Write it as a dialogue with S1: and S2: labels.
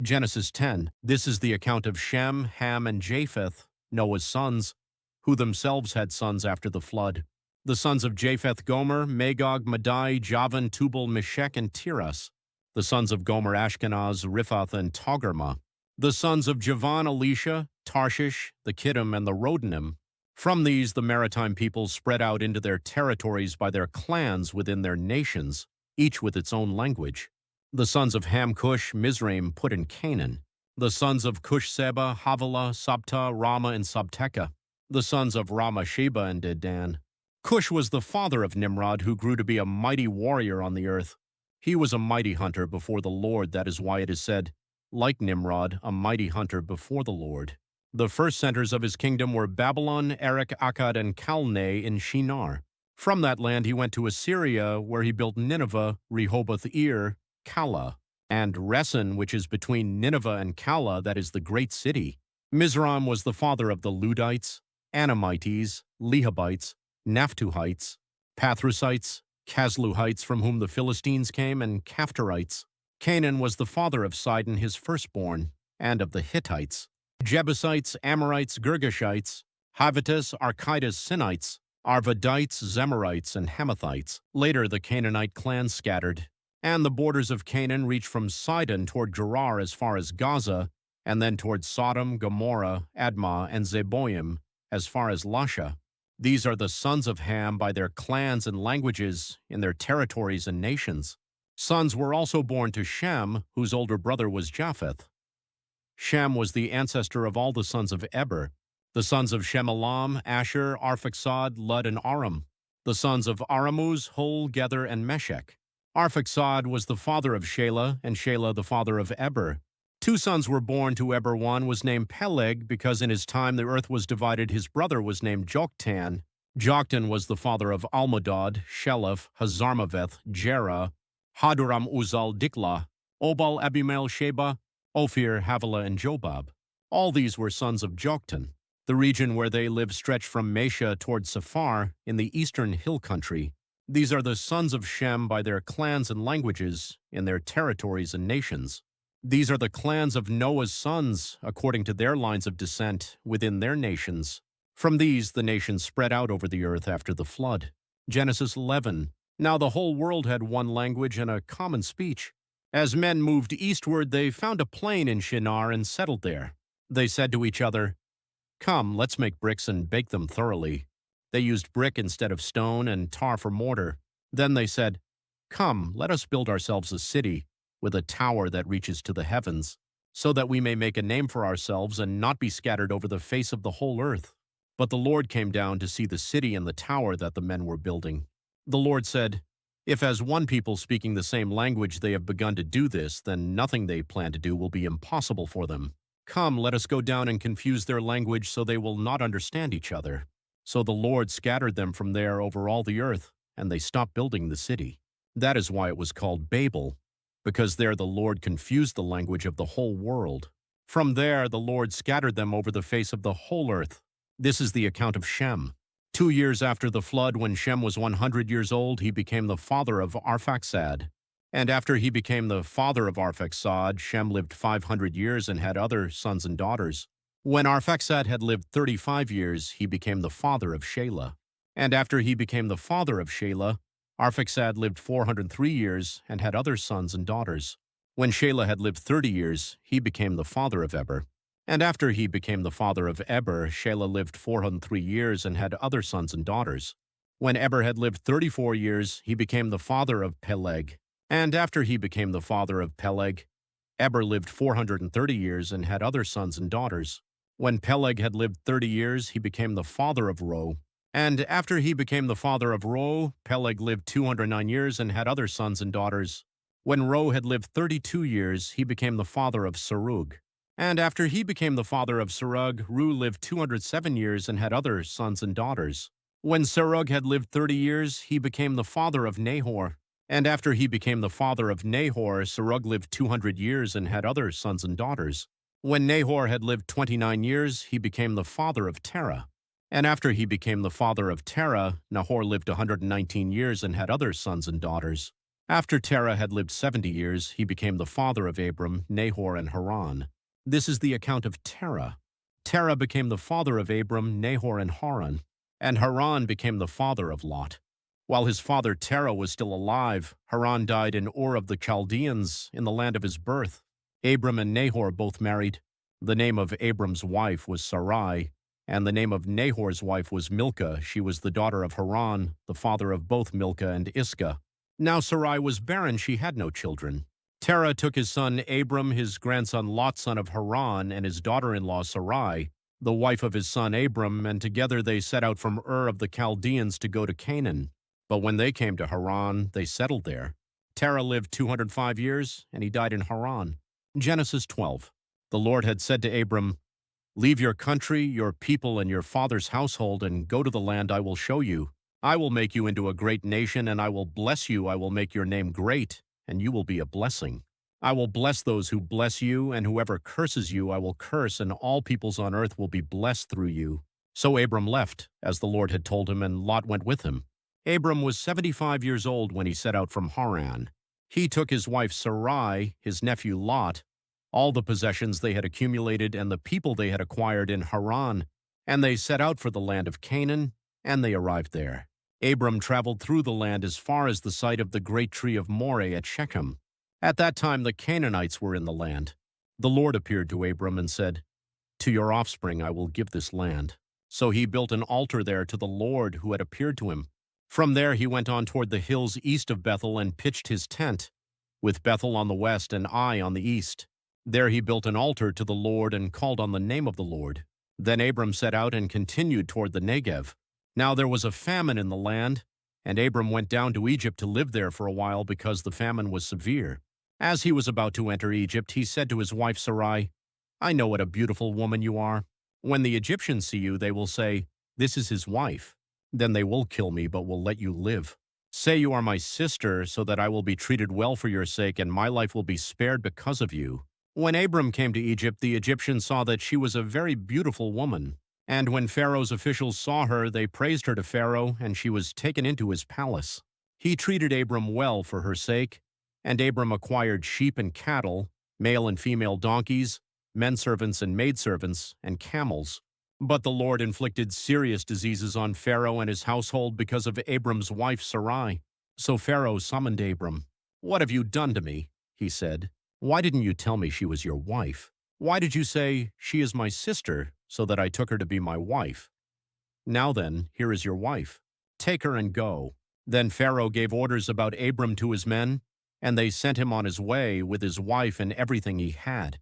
S1: Genesis 10. This is the account of Shem, Ham, and Japheth, Noah's sons, who themselves had sons after the flood. The sons of Japheth: Gomer, Magog, Madai, Javan, Tubal, Meshech, and Tiras. The sons of Gomer: Ashkenaz, Riphath, and Togarmah. The sons of Javan: Elisha, Tarshish, the Kittim, and the Rodanim. From these the maritime peoples spread out into their territories by their clans within their nations, each with its own language. The sons of Ham: Cush, Mizraim, Put, and Canaan. The sons of Cush: Seba, Havilah, Sabta, Rama, and Sabteka. The sons of Rama: Sheba and Dedan. Cush was the father of Nimrod, who grew to be a mighty warrior on the earth. He was a mighty hunter before the Lord. That is why it is said, like Nimrod, a mighty hunter before the Lord. The first centers of his kingdom were Babylon, Erech, Akkad, and Calneh in Shinar. From that land he went to Assyria, where he built Nineveh, Rehoboth-ir, Calah, and Resen, which is between Nineveh and Calah, that is the great city. Mizraim was the father of the Ludites, Anamites, Lehabites, Naphtuhites, Pathrusites, Casluhites, from whom the Philistines came, and Caphtorites. Canaan was the father of Sidon, his firstborn, and of the Hittites, Jebusites, Amorites, Girgashites, Hivites, Archites, Sinites, Arvadites, Zemarites, and Hamathites. Later the Canaanite clans scattered, and the borders of Canaan reached from Sidon toward Gerar as far as Gaza, and then toward Sodom, Gomorrah, Admah, and Zeboim as far as Lasha. These are the sons of Ham by their clans and languages in their territories and nations. Sons were also born to Shem, whose older brother was Japheth. Shem was the ancestor of all the sons of Eber. The sons of Shem: Elam, Asher, Arphaxad, Lud, and Aram. The sons of Aramuz: Hul, Gether, and Meshech. Arphaxad was the father of Shelah, and Shelah the father of Eber. Two sons were born to Eber. One was named Peleg, because in his time the earth was divided. His brother was named Joktan. Joktan was the father of Almodad, Sheleph, Hazarmaveth, Jerah, Haduram, Uzal, Diklah, Obal, Abimael, Sheba, Ophir, Havilah, and Jobab. All these were sons of Joktan. The region where they lived stretched from Mesha toward Sephar in the eastern hill country. These are the sons of Shem by their clans and languages in their territories and nations. These are the clans of Noah's sons, according to their lines of descent within their nations. From these the nations spread out over the earth after the flood. Genesis 11. Now the whole world had one language and a common speech. As men moved eastward, they found a plain in Shinar and settled there. They said to each other, "Come, let's make bricks and bake them thoroughly." They used brick instead of stone and tar for mortar. Then they said, "Come, let us build ourselves a city with a tower that reaches to the heavens, so that we may make a name for ourselves and not be scattered over the face of the whole earth." But the Lord came down to see the city and the tower that the men were building. The Lord said, "If as one people speaking the same language they have begun to do this, then nothing they plan to do will be impossible for them. Come, let us go down and confuse their language so they will not understand each other." So the Lord scattered them from there over all the earth, and they stopped building the city. That is why it was called Babel, because there the Lord confused the language of the whole world. From there the Lord scattered them over the face of the whole earth. This is the account of Shem. 2 years after the flood, when Shem was 100 years old, he became the father of Arphaxad. And after he became the father of Arphaxad, Shem lived 500 years and had other sons and daughters. When Arphaxad had lived 35 years, he became the father of Shelah. And after he became the father of Shelah, Arphaxad lived 403 years and had other sons and daughters. When Shelah had lived 30 years, he became the father of Eber. And after he became the father of Eber, Shelah lived 403 years and had other sons and daughters. When Eber had lived 34 years, he became the father of Peleg. And after he became the father of Peleg, Eber lived 430 years and had other sons and daughters. When Peleg had lived 30 years, he became the father of Ro. And after he became the father of Ro, Peleg lived 209 years and had other sons and daughters. When Ro had lived 32 years, he became the father of Serug. And after he became the father of Serug, Ru lived 207 years and had other sons and daughters. When Serug had lived 30 years, he became the father of Nahor. And after he became the father of Nahor, Serug lived 200 years and had other sons and daughters. When Nahor had lived 29 years, he became the father of Terah. And after he became the father of Terah, Nahor lived 119 years and had other sons and daughters. After Terah had lived 70 years, he became the father of Abram, Nahor, and Haran. This is the account of Terah. Terah became the father of Abram, Nahor, and Haran, and Haran became the father of Lot. While his father Terah was still alive, Haran died in Ur of the Chaldeans, in the land of his birth. Abram and Nahor both married. The name of Abram's wife was Sarai, and the name of Nahor's wife was Milcah. She was the daughter of Haran, the father of both Milcah and Iscah. Now Sarai was barren, she had no children. Terah took his son Abram, his grandson Lot, son of Haran, and his daughter-in-law Sarai, the wife of his son Abram, and together they set out from Ur of the Chaldeans to go to Canaan. But when they came to Haran, they settled there. Terah lived 205 years, and he died in Haran. Genesis 12. The Lord had said to Abram, "Leave your country, your people, and your father's household, and go to the land I will show you. I will make you into a great nation, and I will bless you. I will make your name great, and you will be a blessing. I will bless those who bless you, and whoever curses you I will curse, and all peoples on earth will be blessed through you." So Abram left, as the Lord had told him, and Lot went with him. Abram was 75 years old when he set out from Haran. He took his wife Sarai, his nephew Lot, all the possessions they had accumulated, and the people they had acquired in Haran, and they set out for the land of Canaan, and they arrived there. Abram traveled through the land as far as the site of the great tree of Moreh at Shechem. At that time the Canaanites were in the land. The Lord appeared to Abram and said, "To your offspring I will give this land." So he built an altar there to the Lord who had appeared to him. From there he went on toward the hills east of Bethel and pitched his tent, with Bethel on the west and Ai on the east. There he built an altar to the Lord and called on the name of the Lord. Then Abram set out and continued toward the Negev. Now there was a famine in the land, and Abram went down to Egypt to live there for a while because the famine was severe. As he was about to enter Egypt, he said to his wife Sarai, "I know what a beautiful woman you are. When the Egyptians see you, they will say, 'This is his wife.' Then they will kill me, but will let you live. Say you are my sister, so that I will be treated well for your sake, and my life will be spared because of you." When Abram came to Egypt, the Egyptians saw that she was a very beautiful woman. And when Pharaoh's officials saw her, they praised her to Pharaoh, and she was taken into his palace. He treated Abram well for her sake, and Abram acquired sheep and cattle, male and female donkeys, menservants and maidservants, and camels. But the Lord inflicted serious diseases on Pharaoh and his household because of Abram's wife Sarai. So Pharaoh summoned Abram. "What have you done to me?" he said. "Why didn't you tell me she was your wife? Why did you say, 'She is my sister,' so that I took her to be my wife? Now then, here is your wife. Take her and go." Then Pharaoh gave orders about Abram to his men, and they sent him on his way with his wife and everything he had.